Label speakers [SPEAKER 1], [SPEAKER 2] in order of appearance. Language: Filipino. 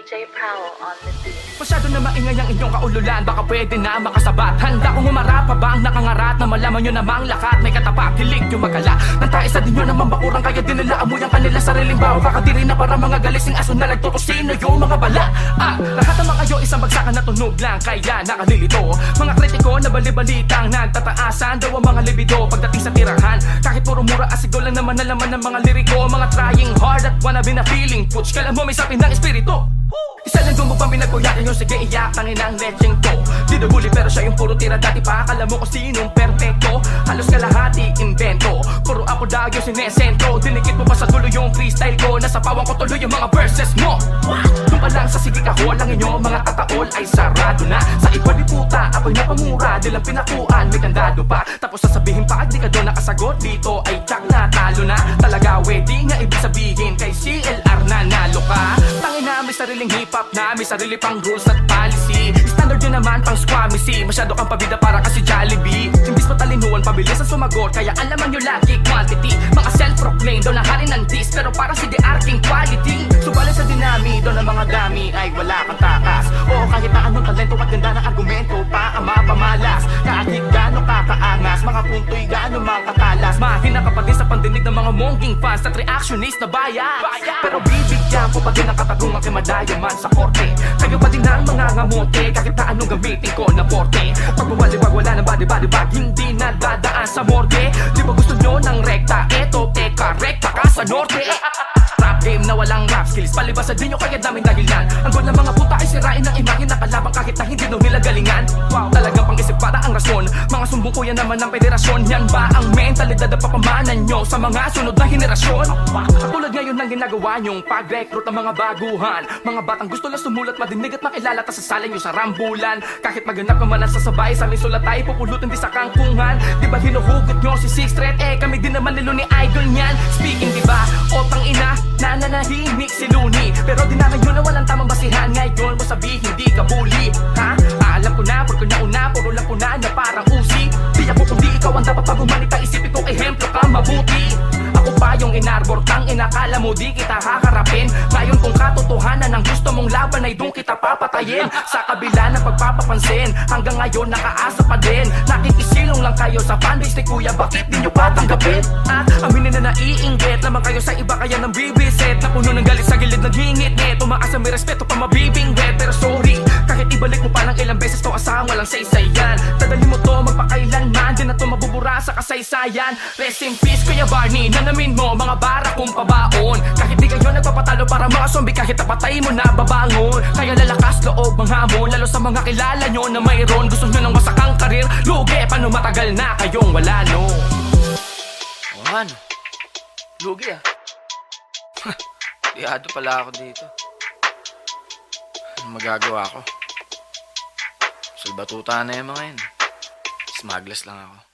[SPEAKER 1] DJ Powell on the beat.
[SPEAKER 2] Masyado na maingay ang inyong kaululan, baka pwede na makasabat. Handa kong umarap, habang nakangarat na malaman nyo namang lakat. May katapak, hilig yung magala nang taisa din nyo naman bakurang, kaya dinala amoy ang kanila sariling baho. Kakadiri na para mga galising aso na nagtutusino yung mga bala. Lahat naman kayo isang bagsakan na tunog lang, kaya nakalilito. Mga kritiko na balibalitang nagtataasan daw ang mga libido pagdating sa tirahan. Kahit puro mura asigaw lang naman nalaman ng mga liriko. Mga trying hard at wanna be na feeling putsch, kala mo may sapin ng espiritu. Isa lang doon mo bang pinagkuyakan yung sige iyak, tangin ang lecheng to. Di nabuli pero siya yung puro tira dati pa. Akala mo kung sinong perfecto, halos kalahati invento. Puro ako daw yung sinesentro, dinikit mo pa sa dulo yung freestyle ko. Nasa pawang ko tuloy yung mga verses mo. Doon pa lang sa sige kahol ang inyo mga kataol ay sarado na. Sa iba di puta, ako'y napamura, di lang pinakuan, may kandado pa. Tapos sasabihin pa at di ka doon nakasagot, dito ay tsak na talo na. Talaga wedi nga ibig sabihin kay CLR na nalo ka. Tangin na may sariling hip-hop na, may sarili pang rules at policy. Standard yun naman pang squamisi, masyado kang pabida para kasi Jollibee. Imbis matalinuan, pabilis ang sumagot, kaya alaman nyo lagi quantity. Mga self-proclaimed daw na hari ng diss, pero para si The Arking quality. Subalit sa dinami, daw ng mga dami ay wala kang takas. Oo, kahit na anong talento at ganda ng argumento pa ang mapamalas. Kahit gano'ng kakaangas, mga punto'y gano'ng mga katalas. Mahina ka pa din sa pandinig ng mga mongging fans at reactionist na bias. Pero bibigyan ko pa din ang katagungan kay madayaman sa korte. Kayo pa din ang mga ngamote, kahit na anong gamitin ko na porte. Pag bumaliwag wala ng body bag, hindi na dadaan sa morgue. Di ba gusto nyo ng rekta? Eto, teka, rekta ka sa norte. Rap game na walang rap skills, palibasan din nyo kaya daming dahilan. Ang goal ng mga puta ay sirain ang imahe na kalabang kahit na hindi nung nila galingan. Wow, talagang pang-isip para ang rason. Mga sumbong ko yan naman ng federasyon. Yan ba ang mentalidad na papamanan nyo sa mga sunod na henerasyon? Katulad ngayon ng ginagawa nyong pag-recruit ng mga baguhan. Mga batang gusto lang sumulat, madinig at makilala, tas sasalin nyo sa rambulan. Kahit maganap naman ang sasabay, sa aming sulat tayo pupulutin di sa kangkungan. Di ba hinuhugot nyo si Six Threat? Kami din naman nilo ni Idol nyan. Speaking di ba, otang ina, nananahimik si Looney. Pero di namin yun na walang tamang basihan. Ngayon mo sabihin di ka bully, ha? Alam ko na, puro nauna, puro lang ko na parang usi. Di ako kung di ikaw ang dapat pag humanita, isipin ko ehemplo ka mabuti. Ako pa yung inarbor, tang inakala mo di kita haharapin. Ngayon kung katotohanan ang gusto mong laban ay doon kita papatayin. Sa kabila ng pagpapapansin, hanggang ngayon nakaasa pa din. Nakikisilong lang kayo sa fanbase ni Kuya, bakit di nyo patanggapin? At aminin na naiinggit naman kayo sa iba, kaya nang bibisit. Na puno ng galit sa gilid ng hingit. Tumaas ang may respeto pa mabibingwit. Pero sorry, kahit ibalik mo pa ng ilang beses to asang walang saysayan. Dadali mo to magpakailanman, di na to mabubura sa kasaysayan. Rest in peace Kuya Barney, nanamin mo mga bara kong pabaon. Kahit di kayo nagpapatalo para mga zombie, kahit napatay mo na babangon. Kaya lalakas loob mga hamon, lalo sa mga kilala nyo na mayroon. Gusto nyo ng masakang karir, lugi, paano matagal na kayong wala no?
[SPEAKER 3] Ano? Lugi Liado pala ako dito. Ano magagawa ko? Salbatuta na yung mga yun. Smugglers lang ako.